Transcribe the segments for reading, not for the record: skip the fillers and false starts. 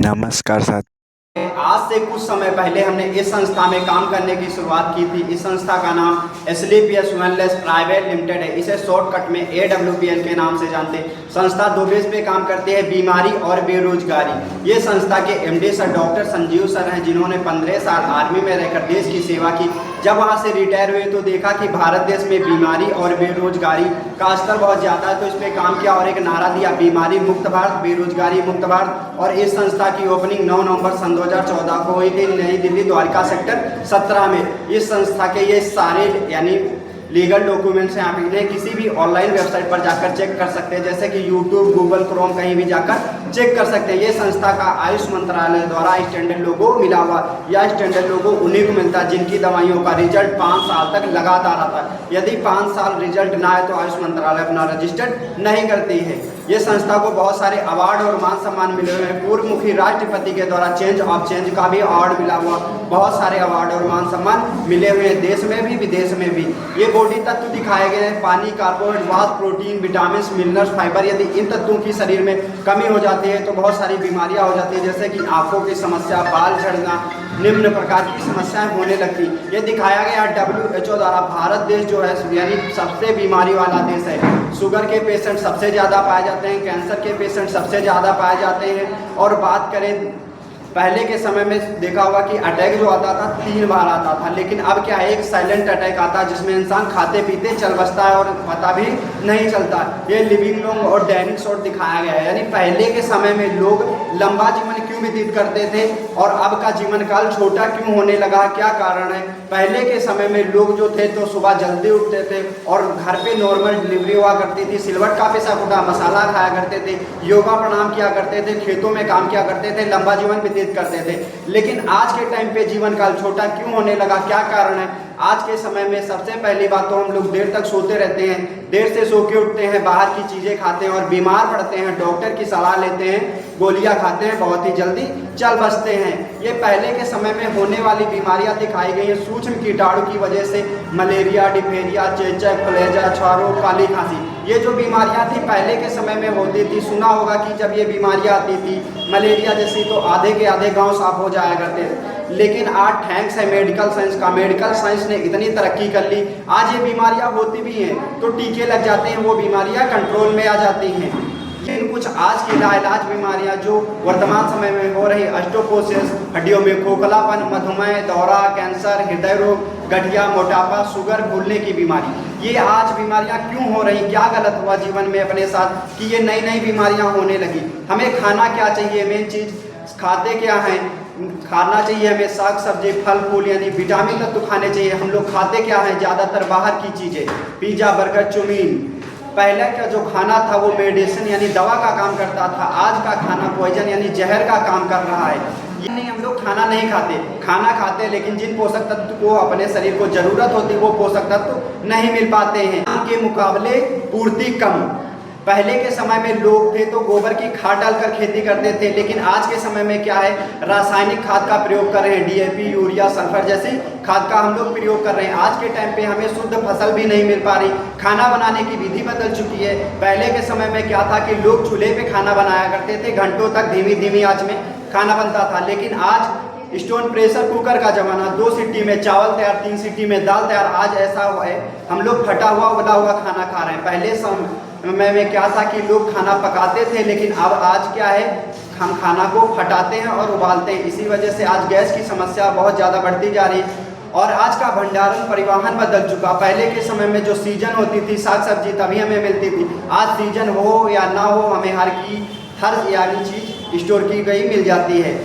नमस्कार साथ। आज से कुछ समय पहले हमने इस संस्था में काम करने की शुरुआत की थी। इस संस्था का नाम एसलीपीएस वेलनेस प्राइवेट लिमिटेड है। इसे शॉर्टकट में AWPL के नाम से जानते हैं। संस्था दो बेस पे काम करती है, बीमारी और बेरोजगारी। ये संस्था के MD sir doctor Sanjeev sir हैं, जिन्होंने 15 साल आर्मी में रहकर देश की सेवा की। जब वहाँ से रिटायर हुए तो देखा कि भारत देश में बीमारी और बेरोजगारी का स्तर बहुत ज़्यादा है, तो इस पर काम किया और एक नारा दिया, बीमारी मुक्त भारत, बेरोजगारी मुक्त भारत। और इस संस्था की ओपनिंग 9 नवंबर सन 2014 को हुई थी नई दिल्ली द्वारका सेक्टर 17 में। इस संस्था के ये सारे यानी लीगल डॉक्यूमेंट्स हैं, आप इन्हें किसी भी ऑनलाइन वेबसाइट पर जाकर चेक कर सकते हैं, जैसे कि यूट्यूब, गूगल क्रोम, कहीं भी जाकर चेक कर सकते हैं। ये संस्था का आयुष मंत्रालय द्वारा स्टैंडर्ड लोगो मिला हुआ, या स्टैंडर्ड लोगो उन्हीं को मिलता है जिनकी दवाइयों का रिजल्ट 5 साल तक लगातार आता है। यदि 5 साल रिजल्ट ना आए तो आयुष मंत्रालय अपना रजिस्टर्ड नहीं करती है। ये संस्था को बहुत सारे अवार्ड और मान सम्मान मिले हुए हैं। पूर्व मुखी राष्ट्रपति के द्वारा चेंज ऑफ चेंज का भी अवार्ड मिला हुआ, बहुत सारे अवार्ड और मान सम्मान मिले हुए हैं, देश में भी विदेश में भी। ये बॉडी तत्व दिखाए गए हैं, पानी, carbohydrate, protein, vitamin, minerals, fibre. यदि इन तत्वों की शरीर में कमी हो जाती है तो बहुत सारी बीमारियां हो जाती है, जैसे कि आंखों की समस्या, बाल झड़ना, निम्न प्रकार की समस्याएं होने लगती। ये दिखाया गया WHO द्वारा। भारत देश जो है यानी सबसे बीमारी वाला देश है। शुगर के पेशेंट सबसे ज़्यादा पाए जाते हैं, कैंसर के पेशेंट सबसे ज़्यादा पाए जाते हैं। और बात करें पहले के समय में देखा होगा कि अटैक जो आता था 3 बार आता था, लेकिन अब क्या है, एक साइलेंट अटैक आता है जिसमें इंसान खाते पीते चल बसता है और पता भी नहीं चलता। ये लिविंग लॉन्ग और डाइनिंग शॉर्ट दिखाया गया है, यानी पहले के समय में लोग लंबा जीवन क्यों व्यतीत करते थे और अब का जीवन काल छोटा क्यों होने लगा, क्या कारण है। पहले के समय में लोग जो थे तो सुबह जल्दी उठते थे और घर पे नॉर्मल डिलीवरी हुआ करती थी, सिलवट का पिसा कुटा मसाला खाया करते थे, योगा प्राणायाम किया करते थे, खेतों में काम किया करते थे, लंबा जीवन व्यतीत करते थे। लेकिन आज के टाइम पे जीवन काल छोटा क्यों होने लगा, क्या कारण है। आज के समय में सबसे पहली बात तो हम लोग देर तक सोते रहते हैं, देर से सो के उठते हैं, बाहर की चीज़ें खाते हैं और बीमार पड़ते हैं, डॉक्टर की सलाह लेते हैं, गोलियां खाते हैं, बहुत ही जल्दी चल बसते हैं। ये पहले के समय में होने वाली बीमारियां दिखाई गई हैं सूक्ष्म कीटाणु की वजह से, मलेरिया, डिफेरिया, चेचक, प्लेजा, छारो, काली खांसी। ये जो बीमारियां थी पहले के समय में होती थी। सुना होगा कि जब ये बीमारियां आती थी मलेरिया जैसी तो आधे के आधे गाँव साफ हो जाया करते थे। लेकिन आज थैंक्स है मेडिकल साइंस का, मेडिकल साइंस ने इतनी तरक्की कर ली, आज ये बीमारियां होती भी हैं तो टीके लग जाते हैं, वो बीमारियां कंट्रोल में आ जाती हैं। लेकिन कुछ आज की लाइलाज बीमारियां जो वर्तमान समय में हो रही, ऑस्टियोपोरोसिस, हड्डियों में खोखलापन, मधुमेह, दौरा, कैंसर, हृदय रोग, गठिया, मोटापा, शुगर, भूलने की बीमारी, ये आज बीमारियां क्यों हो रही, क्या गलत हुआ जीवन में अपने साथ कि ये नई नई बीमारियां होने लगी। हमें खाना क्या चाहिए, मेन चीज़ खाते क्या हैं, खाना चाहिए हमें साग सब्जी, फल फूल, यानी विटामिन तत्व खाने चाहिए। हम लोग खाते क्या हैं, ज़्यादातर बाहर की चीज़ें, पिज़्ज़ा, बर्गर, चाउमीन। पहले का जो खाना था वो मेडिसिन यानी दवा का काम करता था, आज का खाना पॉइजन यानी जहर का काम कर रहा है। ये नहीं, हम लोग खाना नहीं खाते, खाना खाते लेकिन जिन पोषक तत्व को अपने शरीर को जरूरत होती है वो पोषक तत्व नहीं मिल पाते हैं, के मुकाबले पूर्ति कम। पहले के समय में लोग थे तो गोबर की खाद डालकर खेती करते थे, लेकिन आज के समय में क्या है, रासायनिक खाद का प्रयोग कर रहे हैं, DAP, यूरिया, सल्फर जैसी खाद का हम लोग प्रयोग कर रहे हैं। आज के टाइम पे हमें शुद्ध फसल भी नहीं मिल पा रही, खाना बनाने की विधि बदल चुकी है। पहले के समय में क्या था कि लोग चूल्हे पे खाना बनाया करते थे, घंटों तक धीमी धीमी आंच में खाना बनता था। लेकिन आज स्टोन प्रेशर कुकर का जमाना, 2 सीटी में चावल तैयार, 3 सीटी में दाल तैयार। आज ऐसा हुआ है हम लोग फटा हुआ उबला हुआ खाना खा रहे हैं। पहले समय में क्या था कि लोग खाना पकाते थे, लेकिन अब आज क्या है, हम खाना को फटाते हैं और उबालते हैं। इसी वजह से आज गैस की समस्या बहुत ज़्यादा बढ़ती जा रही है और आज का भंडारण परिवहन बदल चुका। पहले के समय में जो सीजन होती थी साग सब्जी तभी हमें मिलती थी, आज सीजन हो या ना हो हमें हर यानी चीज़ स्टोर की गई मिल जाती है।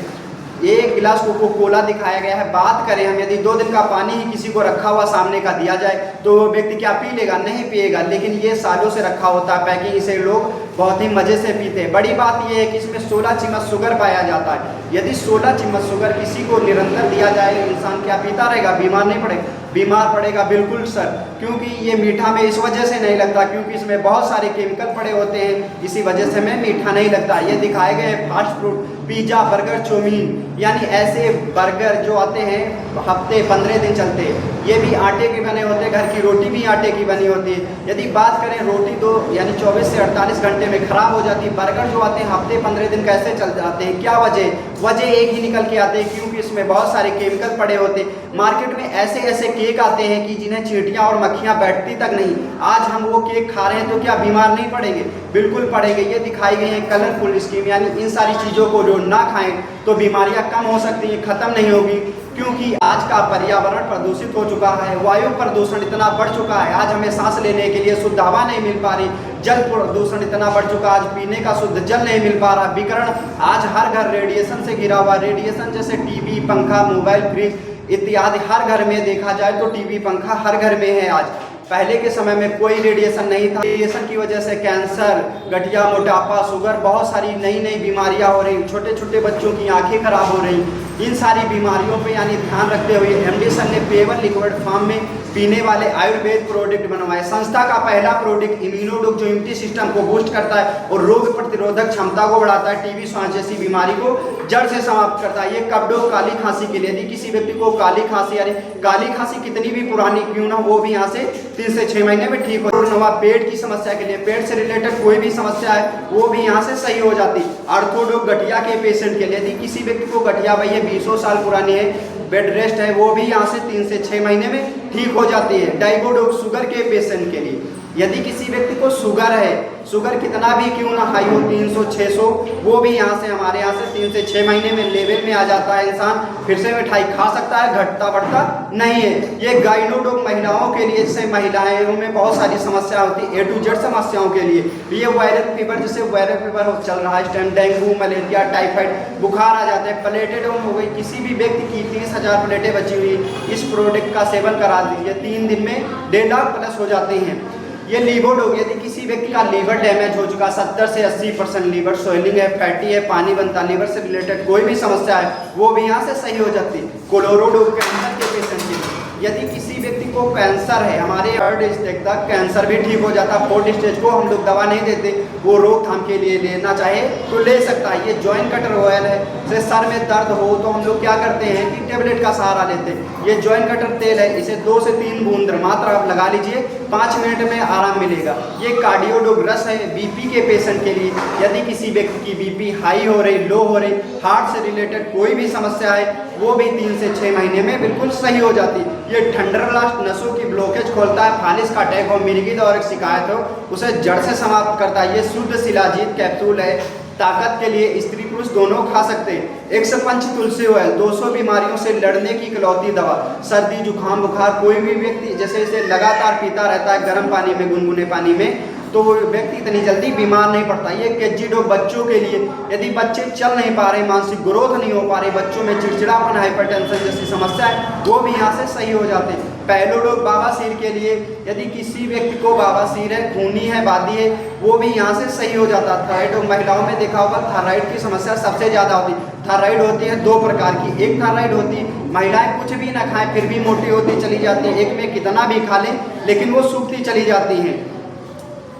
एक गिलास कोको कोला दिखाया गया है। बात करें हम, यदि 2 दिन का पानी ही किसी को रखा हुआ सामने का दिया जाए तो वो व्यक्ति क्या पी लेगा, नहीं पिएगा। लेकिन ये सालों से रखा होता है पैकिंग, इसे लोग बहुत ही मज़े से पीते हैं। बड़ी बात यह है कि इसमें 16 चम्मच शुगर पाया जाता है। यदि 16 चम्मच शुगर किसी को निरंतर दिया जाए, इंसान क्या पीता रहेगा, बीमार नहीं पड़ेगा, बीमार पड़ेगा बिल्कुल सर। क्योंकि ये मीठा में इस वजह से नहीं लगता क्योंकि इसमें बहुत सारे केमिकल पड़े होते हैं, इसी वजह से हमें मीठा नहीं लगता। ये दिखाए गए fast food pizza, burger, chow mein, यानी ऐसे बर्गर जो आते हैं हफ्ते 15 दिन चलते हैं, ये भी आटे के बने होते हैं। घर की रोटी भी आटे की बनी होती है। यदि बात करें रोटी तो यानी 24 से 48 घंटे में ख़राब हो जाती है। बर्गर जो आते हैं हफ्ते 15 दिन कैसे चल जाते हैं? क्या वजह एक ही निकल के आते हैं, क्योंकि इसमें बहुत सारे केमिकल पड़े होते हैं। मार्केट में ऐसे ऐसे केक आते हैं कि जिन्हें चींटियाँ और मक्खियाँ बैठती तक नहीं। आज हम वो केक खा रहे हैं तो क्या बीमार नहीं पड़ेंगे? बिल्कुल पड़ेंगे। ये दिखाई गई है कलरफुल स्कीम, यानी इन सारी चीज़ों को जो ना खाएं तो बीमारियां कम हो सकती हैं, ख़त्म नहीं होगी। क्योंकि आज का पर्यावरण प्रदूषित हो चुका है, वायु प्रदूषण इतना बढ़ चुका है, आज हमें सांस लेने के लिए शुद्ध हवा नहीं मिल पा रही। जल प्रदूषण इतना बढ़ चुका, आज पीने का शुद्ध जल नहीं मिल पा रहा। विकिरण आज हर घर रेडिएशन से घिरा हुआ। रेडिएशन जैसे टीवी, पंखा, मोबाइल, फ्रिज इत्यादि हर घर में देखा जाए तो टीवी, पंखा हर घर में है आज। पहले के समय में कोई रेडिएशन नहीं था। रेडिएशन की वजह से कैंसर, गठिया, मोटापा, शुगर, बहुत सारी नई नई बीमारियां हो रही। छोटे छोटे बच्चों की आंखें खराब हो रही। इन सारी बीमारियों पे यानी ध्यान रखते हुए एमडी सर ने पेवर लिक्विड फॉर्म में पीने वाले आयुर्वेद प्रोडक्ट बनवाए। संस्था का पहला प्रोडक्ट इम्यूनोडोक जो इम्यूनिटी सिस्टम को बूस्ट करता है और रोग प्रतिरोधक क्षमता को बढ़ाता है, टीबी, सांस जैसी बीमारी को जड़ से समाप्त करता है। ये कब्डो, काली खांसी के लिए, यदि किसी व्यक्ति को काली खांसी, यानी काली खांसी कितनी भी पुरानी क्यों ना, वो भी यहाँ से 3 से 6 महीने में ठीक हो। नवा पेट की समस्या के लिए, पेट से रिलेटेड कोई भी समस्या है वो भी यहाँ से सही हो जाती। आर्थोडोक गठिया के पेशेंट के लिए, यदि किसी व्यक्ति को गठिया भाई 20 साल पुरानी है, बेड रेस्ट है, वो भी यहाँ से 3 से 6 महीने में ठीक हो जाती है। डायबिटीज, शुगर के पेशेंट के लिए, यदि किसी व्यक्ति को शुगर है, शुगर कितना भी क्यों ना हाई हो, 300, 600, वो भी यहाँ से हमारे यहाँ से 3 से 6 महीने में लेवल में आ जाता है। इंसान फिर से मिठाई खा सकता है, घटता बढ़ता नहीं है। ये गाइनोडोक महिलाओं के लिए, जैसे महिलाएं उनमें बहुत सारी समस्या होती है, A to Z समस्याओं के लिए। ये वायरल फीवर, जैसे वायरल फीवर चल रहा है इस टाइम, डेंगू, मलेरिया, टाइफाइड, बुखार आ जाते हैं, प्लेटेड हो गई, किसी भी व्यक्ति की 30,000 प्लेटें बची हुई, इस प्रोडक्ट का सेवन करा दीजिए, 3 दिन में 1.5 लाख प्लस हो जाते हैं। ये लीवर, यदि किसी व्यक्ति का लीवर डैमेज हो चुका, 70 से 80% लीवर स्वेलिंग है, फैटी है, पानी बनता, लीवर से रिलेटेड कोई भी समस्या है वो भी यहाँ से सही हो जाती है। क्लोरोडो, कैंसर के पेशेंट के लिए, यदि किसी व्यक्ति को कैंसर है, हमारे 3rd स्टेज तक कैंसर भी ठीक हो जाता। 4th स्टेज को हम लोग दवा नहीं देते, वो रोकथाम के लिए लेना चाहे तो ले सकता है। ये जॉइंट कटर ऑयल है, जैसे सर में दर्द हो तो हम लोग क्या करते हैं कि टेबलेट का सहारा लेते हैं। ये जॉइंट कटर तेल है, इसे 2 से 3 बूंद मात्र आप लगा लीजिए, 5 मिनट में आराम मिलेगा। ये कार्डियोडोक रस है बीपी के पेशेंट के लिए, यदि किसी व्यक्ति की बीपी हाई हो रही, लो हो रही, हार्ट से रिलेटेड कोई भी समस्या है, वो भी 3 से 6 महीने में बिल्कुल सही हो जाती। ये थंडरलास्ट नसों की ब्लॉकेज खोलता है, फालिस का अटैक हो, मिर्गी दौरे की शिकायत हो, उसे जड़ से समाप्त करता है। ये शुद्ध शिलाजीत कैप्सूल है, ताकत के लिए स्त्री पुरुष दोनों खा सकते हैं। 105 तुलसी ऑयल 200 बीमारियों से लड़ने की इकलौती दवा। सर्दी, जुकाम, बुखार, कोई भी व्यक्ति जैसे इसे लगातार पीता रहता है गर्म पानी में, गुनगुने पानी में, तो वो व्यक्ति इतनी जल्दी बीमार नहीं पड़ता। ये केजिडो बच्चों के लिए, यदि बच्चे चल नहीं पा रहे, मानसिक ग्रोथ नहीं हो पा रही, बच्चों में चिड़चिड़ापन, हाइपरटेंशन जैसी समस्या है, वो भी यहाँ से सही हो जाते हैं। पैलोडोक बवासीर के लिए, यदि किसी व्यक्ति को बवासीर है, खूनी है, बादी है, वो भी यहाँ से सही हो जाता है। थायराइड, महिलाओं में देखा होगा थायराइड की समस्या सबसे ज़्यादा होती है। थायराइड होती है 2 प्रकार की, एक थायराइड होती है महिलाएं कुछ भी ना खाएं फिर भी मोटी होती चली जाती है, एक में कितना भी खा लें लेकिन वो सूखती चली जाती हैं।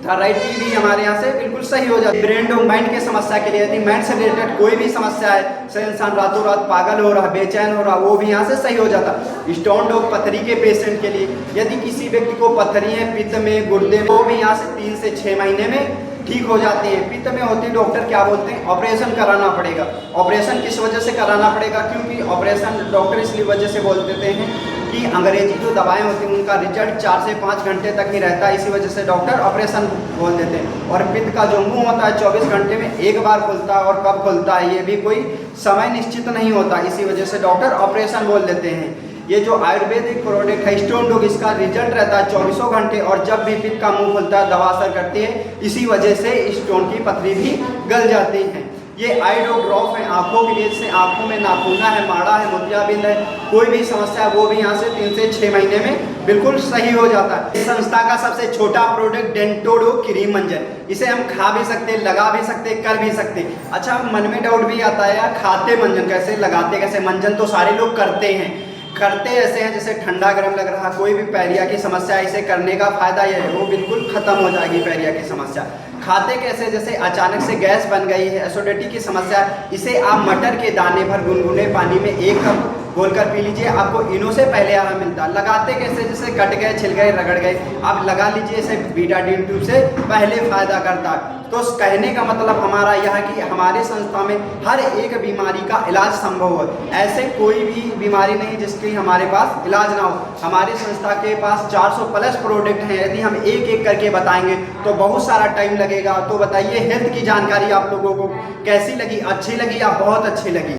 थायराइड की भी हमारे यहाँ से बिल्कुल सही हो जाती है। ब्रेन और माइंड की समस्या के लिए, यदि माइंड से रिलेटेड कोई भी समस्या है, से इंसान रातों रात पागल हो रहा, बेचैन हो रहा, वो भी यहाँ से सही हो जाता। स्टोन डॉग पथरी के पेशेंट के लिए, यदि किसी व्यक्ति को पथरी है पित्त में, गुर्दे में, वो भी यहाँ से 3 से 6 महीने में ठीक हो जाती है। पित्त में होती डॉक्टर क्या बोलते हैं, ऑपरेशन कराना पड़ेगा। ऑपरेशन किस वजह से कराना पड़ेगा, क्योंकि ऑपरेशन डॉक्टर इसलिए वजह से बोल देते हैं कि अंग्रेजी जो दवाएं होती हैं उनका रिजल्ट 4 से 5 घंटे तक ही रहता है, इसी वजह से डॉक्टर ऑपरेशन बोल देते हैं। और पित्त का जो मुंह होता है 24 घंटे में एक बार खुलता है, और कब खुलता है ये भी कोई समय निश्चित नहीं होता, इसी वजह से डॉक्टर ऑपरेशन बोल देते हैं। ये जो आयुर्वेदिक प्रोडक्ट है स्टोन डॉग, इसका रिजल्ट रहता है 24 घंटे, और जब भी पित्त का मुंह खुलता है दवा असर करती है, इसी वजह से स्टोन की पथरी भी गल जाती है। ये आई ड्रॉप है आंखों के लिए, जैसे आंखों में नाखूना है, माड़ा है, मोतियाबिंद है, कोई भी समस्या है वो भी यहाँ से 3 से 6 महीने में बिल्कुल सही हो जाता है। इस संस्था का सबसे छोटा प्रोडक्ट डेंटोडो क्रीम मंजन, इसे हम खा भी सकते, लगा भी सकते, कर भी सकते। अच्छा, मन में डाउट भी आता है यार खाते मंजन कैसे, लगाते कैसे? मंजन तो सारे लोग करते हैं, करते ऐसे हैं जैसे ठंडा गर्म लग रहा, कोई भी पैरिया की समस्या, इसे करने का फायदा यह है वो बिल्कुल खत्म हो जाएगी पैरिया की समस्या। खाते कैसे, जैसे अचानक से गैस बन गई है, एसिडिटी की समस्या, इसे आप मटर के दाने भर गुनगुने पानी में 1 कप घोलकर पी लीजिए, आपको इनो से पहले आराम मिलता है। लगाते कैसे, जैसे कट गए, छिल गए, रगड़ गए, आप लगा लीजिए, इसे बीटाडीन ट्यूब से पहले फायदा करता है। तो कहने का मतलब हमारा यह है कि हमारे संस्था में हर एक बीमारी का इलाज संभव है। ऐसे कोई भी बीमारी नहीं जिसकी हमारे पास इलाज ना हो। हमारी संस्था के पास 400 प्लस प्रोडक्ट हैं, यदि हम एक एक करके बताएंगे तो बहुत सारा टाइम लगेगा। तो बताइए, हेल्थ की जानकारी आप लोगों को कैसी लगी, अच्छी लगी या बहुत अच्छी लगी?